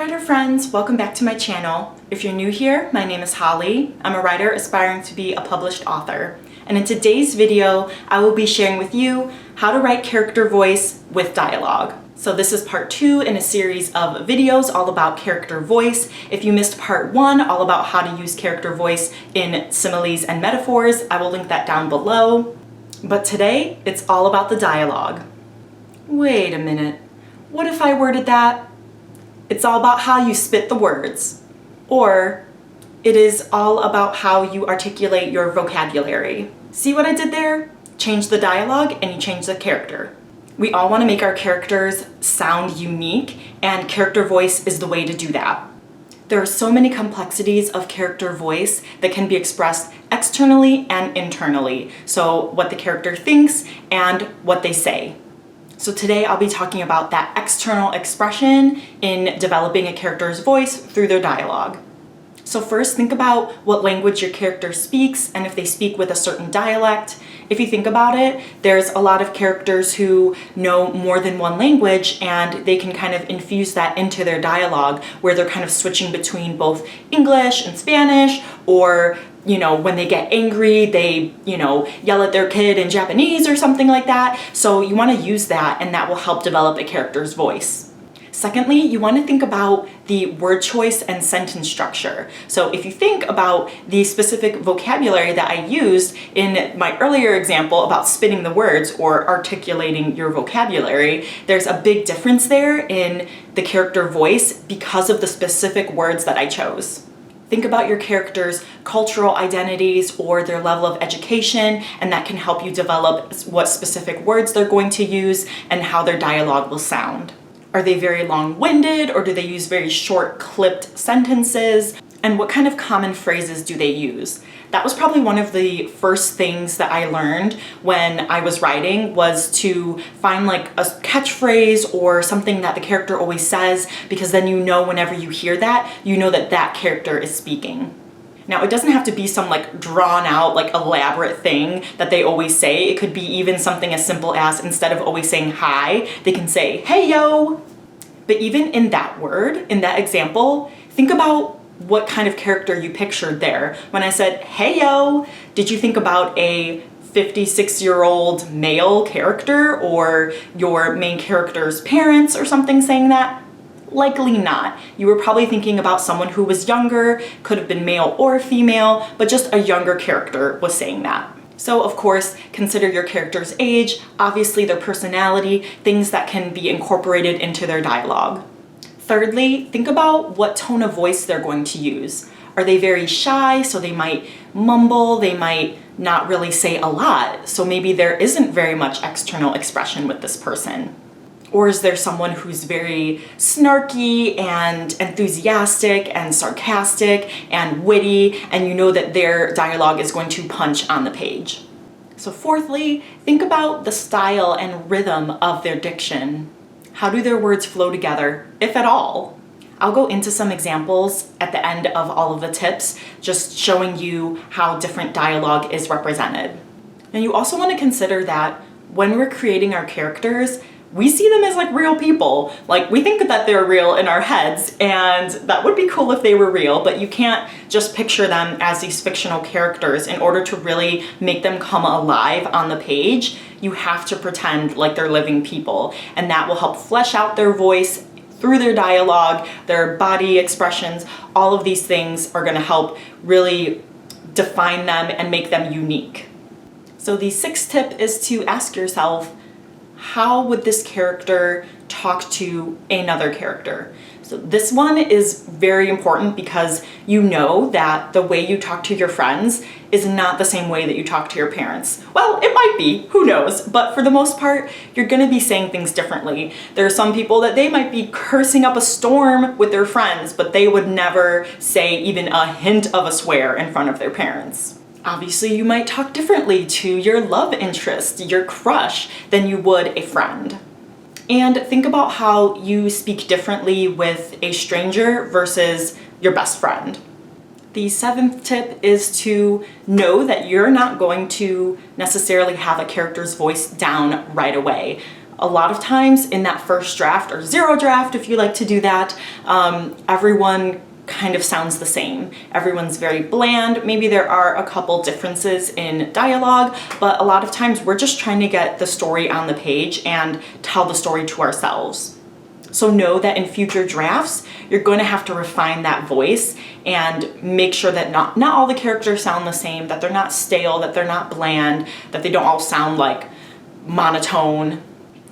writer friends, welcome back to my channel. If you're new here, my name is Holly. I'm a writer aspiring to be a published author. And in today's video, I will be sharing with you how to write character voice with dialogue. So this is part 2 in a series of videos all about character voice. If you missed part 1, all about how to use character voice in similes and metaphors, I will link that down below. But today, it's all about the dialogue. Wait a minute, what if I worded that? It's all about how you spit the words. Or it is all about how you articulate your vocabulary. See what I did there? Change the dialogue and you change the character. We all want to make our characters sound unique, and character voice is the way to do that. There are so many complexities of character voice that can be expressed externally and internally. So what the character thinks and what they say. So today I'll be talking about that external expression in developing a character's voice through their dialogue. So first, think about what language your character speaks and if they speak with a certain dialect. If you think about it, there's a lot of characters who know more than one language and they can kind of infuse that into their dialogue where they're kind of switching between both English and Spanish, or when they get angry, they, yell at their kid in Japanese or something like that. So you want to use that, and that will help develop a character's voice. Secondly, you want to think about the word choice and sentence structure. So if you think about the specific vocabulary that I used in my earlier example about spitting the words or articulating your vocabulary, there's a big difference there in the character voice because of the specific words that I chose. Think about your character's cultural identities or their level of education, and that can help you develop what specific words they're going to use and how their dialogue will sound. Are they very long-winded, or do they use very short, clipped sentences? And what kind of common phrases do they use? That was probably one of the first things that I learned when I was writing, was to find like a catchphrase or something that the character always says, because then whenever you hear that, you know that that character is speaking. Now, it doesn't have to be some like drawn out, like elaborate thing that they always say. It could be even something as simple as, instead of always saying hi, they can say, hey yo. But even in that word, in that example, think about what kind of character you pictured there. When I said, hey yo, did you think about a 56-year-old male character or your main character's parents or something saying that? Likely not. You were probably thinking about someone who was younger, could have been male or female, but just a younger character was saying that. So of course, consider your character's age, obviously their personality, things that can be incorporated into their dialogue. Thirdly, think about what tone of voice they're going to use. Are they very shy, so they might mumble, they might not really say a lot, so maybe there isn't very much external expression with this person? Or is there someone who's very snarky and enthusiastic and sarcastic and witty, and you know that their dialogue is going to punch on the page? So fourthly, think about the style and rhythm of their diction. How do their words flow together, if at all? I'll go into some examples at the end of all of the tips, just showing you how different dialogue is represented. And you also want to consider that when we're creating our characters, we see them as like real people. Like, we think that they're real in our heads, and that would be cool if they were real, but you can't just picture them as these fictional characters. In order to really make them come alive on the page, you have to pretend like they're living people, and that will help flesh out their voice through their dialogue, their body expressions. All of these things are going to help really define them and make them unique. So the sixth tip is to ask yourself, how would this character talk to another character? So this one is very important because you know that the way you talk to your friends is not the same way that you talk to your parents. Well, it might be, who knows? But for the most part, you're gonna be saying things differently. There are some people that they might be cursing up a storm with their friends, but they would never say even a hint of a swear in front of their parents. Obviously, you might talk differently to your love interest, your crush, than you would a friend. And think about how you speak differently with a stranger versus your best friend. The seventh tip is to know that you're not going to necessarily have a character's voice down right away. a lot of times in that first draft, or zero draft if you like to do that, everyone kind of sounds the same. Everyone's very bland. Maybe there are a couple differences in dialogue, but a lot of times we're just trying to get the story on the page and tell the story to ourselves. So know that in future drafts, you're going to have to refine that voice and make sure that not all the characters sound the same, that they're not stale, that they're not bland, that they don't all sound like monotone,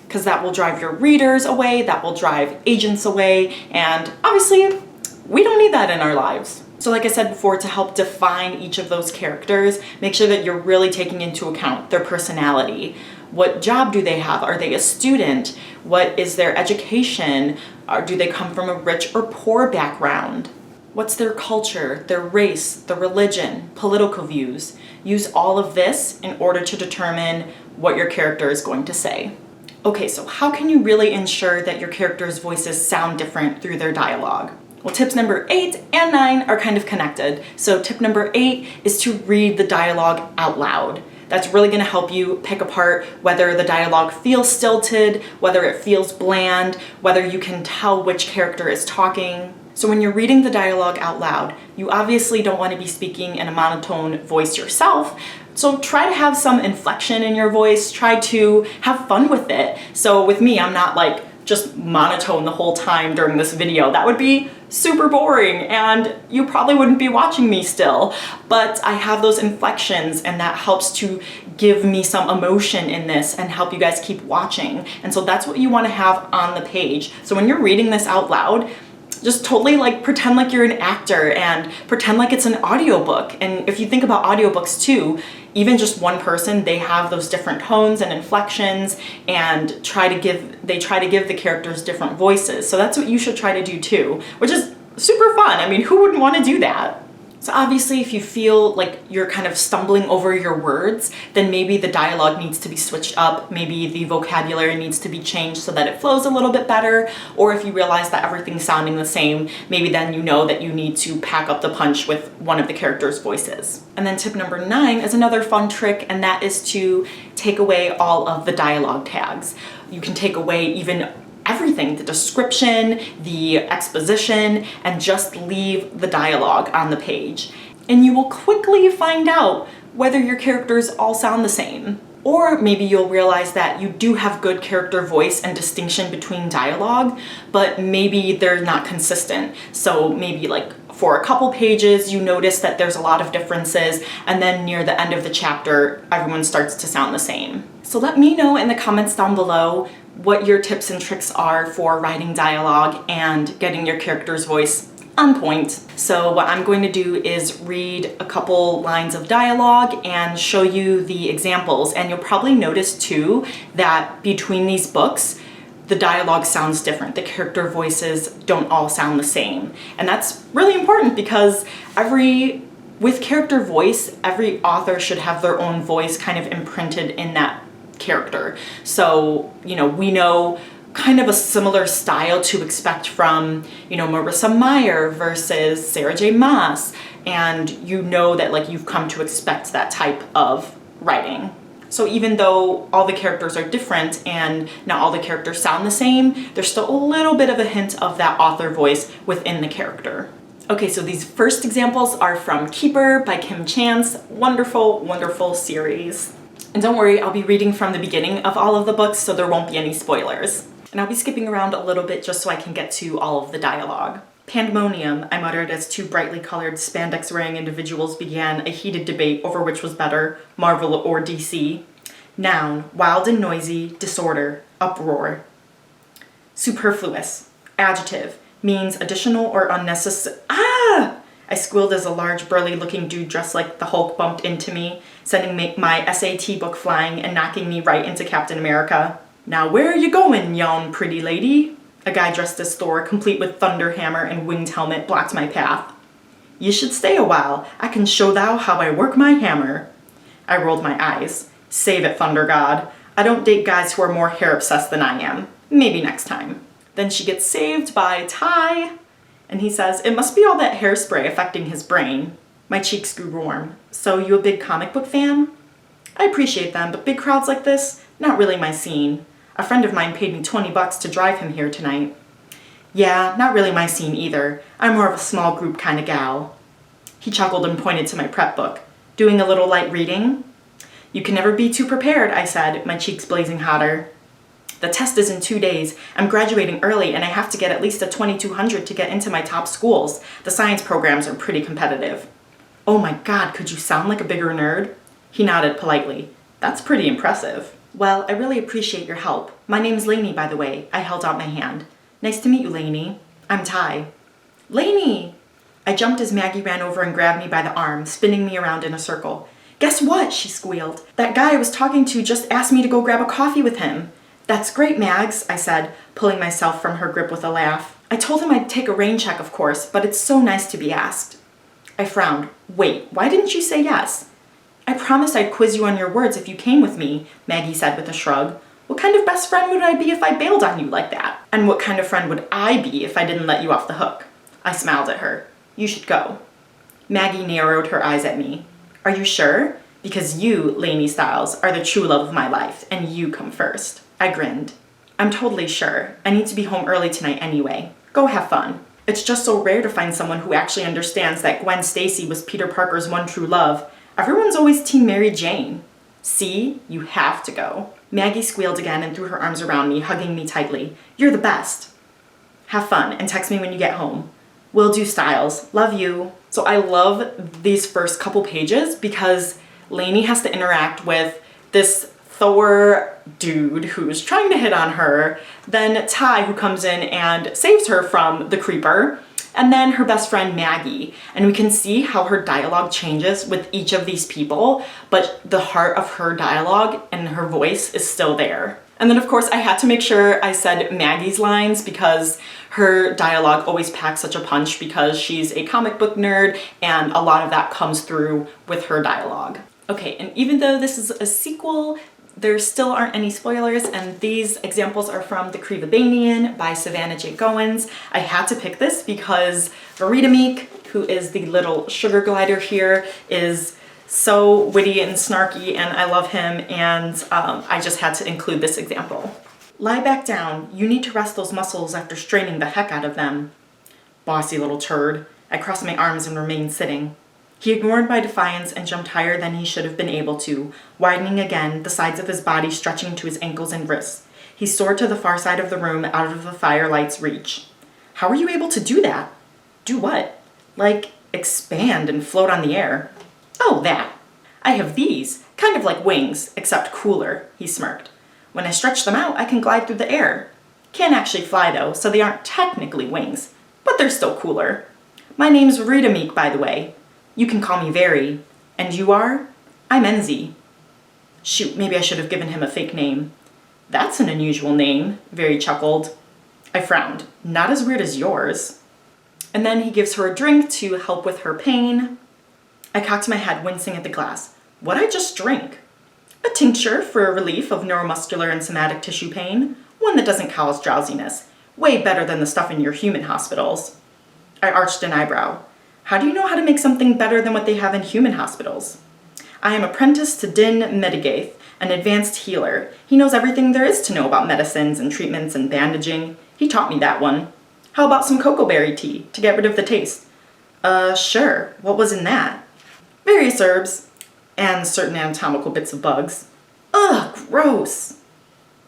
because that will drive your readers away, that will drive agents away, and obviously we don't need that in our lives. So like I said before, to help define each of those characters, make sure that you're really taking into account their personality. What job do they have? Are they a student? What is their education? Or do they come from a rich or poor background? What's their culture, their race, their religion, political views? Use all of this in order to determine what your character is going to say. Okay, so how can you really ensure that your characters' voices sound different through their dialogue? Well, tips number 8 and 9 are kind of connected. So tip number 8 is to read the dialogue out loud. That's really going to help you pick apart whether the dialogue feels stilted, whether it feels bland, whether you can tell which character is talking. So when you're reading the dialogue out loud, you obviously don't want to be speaking in a monotone voice yourself. So try to have some inflection in your voice, try to have fun with it. So with me, I'm not like just monotone the whole time during this video. That would be super boring and you probably wouldn't be watching me still. But I have those inflections and that helps to give me some emotion in this and help you guys keep watching. And so that's what you want to have on the page. So when you're reading this out loud, just totally like pretend like you're an actor and pretend like it's an audiobook. And if you think about audiobooks too, even just one person, they have those different tones and inflections and they try to give the characters different voices. So that's what you should try to do too, which is super fun. I mean, who wouldn't want to do that? So obviously if you feel like you're kind of stumbling over your words, then maybe the dialogue needs to be switched up. Maybe the vocabulary needs to be changed so that it flows a little bit better. Or if you realize that everything's sounding the same, maybe then you know that you need to pack up the punch with one of the characters' voices. And then tip number 9 is another fun trick, and that is to take away all of the dialogue tags. You can take away even everything, the description, the exposition, and just leave the dialogue on the page. And you will quickly find out whether your characters all sound the same. Or maybe you'll realize that you do have good character voice and distinction between dialogue, but maybe they're not consistent. So maybe like for a couple pages, you notice that there's a lot of differences, and then near the end of the chapter, everyone starts to sound the same. So let me know in the comments down below what your tips and tricks are for writing dialogue and getting your character's voice on point. So what I'm going to do is read a couple lines of dialogue and show you the examples. And you'll probably notice too that between these books, the dialogue sounds different. The character voices don't all sound the same. And that's really important because with character voice, every author should have their own voice kind of imprinted in that character. So, we know kind of a similar style to expect from, Marissa Meyer versus Sarah J. Maas. And you know that like you've come to expect that type of writing. So even though all the characters are different and not all the characters sound the same, there's still a little bit of a hint of that author voice within the character. Okay, so these first examples are from Keeper by Kim Chance. Wonderful, wonderful series. And don't worry, I'll be reading from the beginning of all of the books, so there won't be any spoilers. And I'll be skipping around a little bit just so I can get to all of the dialogue. Pandemonium, I muttered as two brightly colored spandex-wearing individuals began a heated debate over which was better, Marvel or DC. Noun, wild and noisy, disorder, uproar. Superfluous, adjective, means additional or unnecessary. I squealed as a large, burly-looking dude dressed like the Hulk bumped into me, sending my SAT book flying and knocking me right into Captain America. Now where are you going, yon pretty lady? A guy dressed as Thor, complete with thunder hammer and winged helmet, blocked my path. You should stay a while. I can show thou how I work my hammer. I rolled my eyes. Save it, Thunder God. I don't date guys who are more hair-obsessed than I am. Maybe next time. Then she gets saved by Ty. And he says, it must be all that hairspray affecting his brain. My cheeks grew warm. So you a big comic book fan? I appreciate them, but big crowds like this, not really my scene. A friend of mine paid me 20 bucks to drive him here tonight. Yeah, not really my scene either. I'm more of a small group kind of gal. He chuckled and pointed to my prep book. Doing a little light reading? You can never be too prepared, I said, my cheeks blazing hotter. The test is in 2 days. I'm graduating early and I have to get at least a 2200 to get into my top schools. The science programs are pretty competitive. Oh my God, could you sound like a bigger nerd? He nodded politely. That's pretty impressive. Well, I really appreciate your help. My name's Lainey, by the way. I held out my hand. Nice to meet you, Lainey. I'm Ty. Lainey! I jumped as Maggie ran over and grabbed me by the arm, spinning me around in a circle. Guess what? She squealed. That guy I was talking to just asked me to go grab a coffee with him. That's great, Mags, I said, pulling myself from her grip with a laugh. I told him I'd take a rain check, of course, but it's so nice to be asked. I frowned. Wait, why didn't you say yes? I promised I'd quiz you on your words if you came with me, Maggie said with a shrug. What kind of best friend would I be if I bailed on you like that? And what kind of friend would I be if I didn't let you off the hook? I smiled at her. You should go. Maggie narrowed her eyes at me. Are you sure? Because you, Lainey Styles, are the true love of my life, and you come first. I grinned. I'm totally sure. I need to be home early tonight anyway. Go have fun. It's just so rare to find someone who actually understands that Gwen Stacy was Peter Parker's one true love. Everyone's always Team Mary Jane. See? You have to go. Maggie squealed again and threw her arms around me, hugging me tightly. You're the best. Have fun and text me when you get home. Will do, Styles. Love you. So I love these first couple pages because Lainey has to interact with this Thor dude who's trying to hit on her, then Ty who comes in and saves her from the creeper, and then her best friend Maggie. And we can see how her dialogue changes with each of these people, but the heart of her dialogue and her voice is still there. And then of course I had to make sure I said Maggie's lines because her dialogue always packs such a punch because she's a comic book nerd and a lot of that comes through with her dialogue. Okay, and even though this is a sequel, there still aren't any spoilers, and these examples are from The Crevabanian by Savannah J. Goins. I had to pick this because Verita Meek, who is the little sugar glider here, is so witty and snarky, and I love him, and I just had to include this example. Lie back down. You need to rest those muscles after straining the heck out of them. Bossy little turd. I crossed my arms and remained sitting. He ignored my defiance and jumped higher than he should have been able to, widening again, the sides of his body stretching to his ankles and wrists. He soared to the far side of the room, out of the firelight's reach. How were you able to do that? Do what? Like, expand and float on the air. Oh, that. I have these, kind of like wings, except cooler, he smirked. When I stretch them out, I can glide through the air. Can't actually fly though, so they aren't technically wings, but they're still cooler. My name's Verita Meek, by the way. You can call me Very. And you are? I'm Enzy. Shoot, maybe I should have given him a fake name. That's an unusual name, Very chuckled. I frowned. Not as weird as yours. And then he gives her a drink to help with her pain. I cocked my head, wincing at the glass. What'd I just drink? A tincture for relief of neuromuscular and somatic tissue pain. One that doesn't cause drowsiness. Way better than the stuff in your human hospitals. I arched an eyebrow. How do you know how to make something better than what they have in human hospitals? I am apprenticed to Din Medigaith, an advanced healer. He knows everything there is to know about medicines and treatments and bandaging. He taught me that one. How about some cocoa berry tea to get rid of the taste? Sure. What was in that? Various herbs and certain anatomical bits of bugs. Ugh, gross.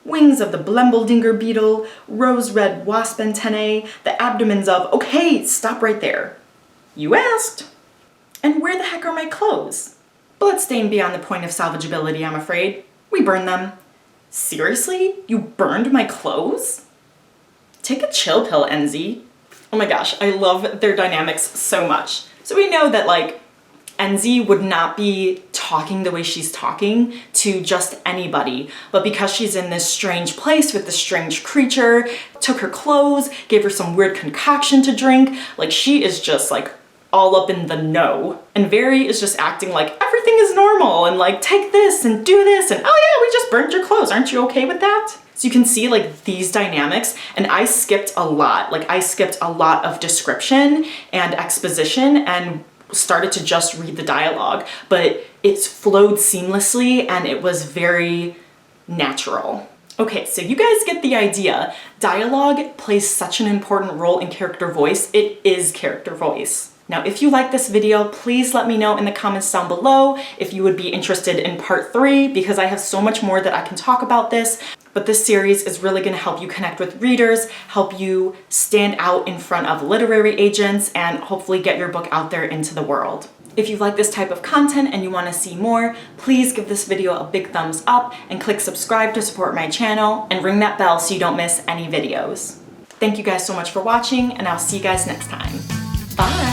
Wings of the Blembledinger beetle, rose-red wasp antennae, the abdomens of... Okay, stop right there. You asked. And where the heck are my clothes? Bloodstained beyond the point of salvageability, I'm afraid. We burned them. Seriously? You burned my clothes? Take a chill pill, Enzy. Oh my gosh, I love their dynamics so much. So we know that, like, Enzy would not be talking the way she's talking to just anybody, but because she's in this strange place with this strange creature, took her clothes, gave her some weird concoction to drink, like she is just like all up in the know. And Very is just acting like everything is normal and like take this and do this and oh yeah, we just burned your clothes. Aren't you okay with that? So you can see like these dynamics, and I skipped a lot. Like I skipped a lot of description and exposition and started to just read the dialogue, but it flowed seamlessly and it was very natural. Okay, so you guys get the idea. Dialogue plays such an important role in character voice. It is character voice. Now, if you like this video, please let me know in the comments down below if you would be interested in part 3, because I have so much more that I can talk about this. But this series is really gonna help you connect with readers, help you stand out in front of literary agents, and hopefully get your book out there into the world. If you like this type of content and you wanna see more, please give this video a big thumbs up and click subscribe to support my channel and ring that bell so you don't miss any videos. Thank you guys so much for watching, and I'll see you guys next time. Bye.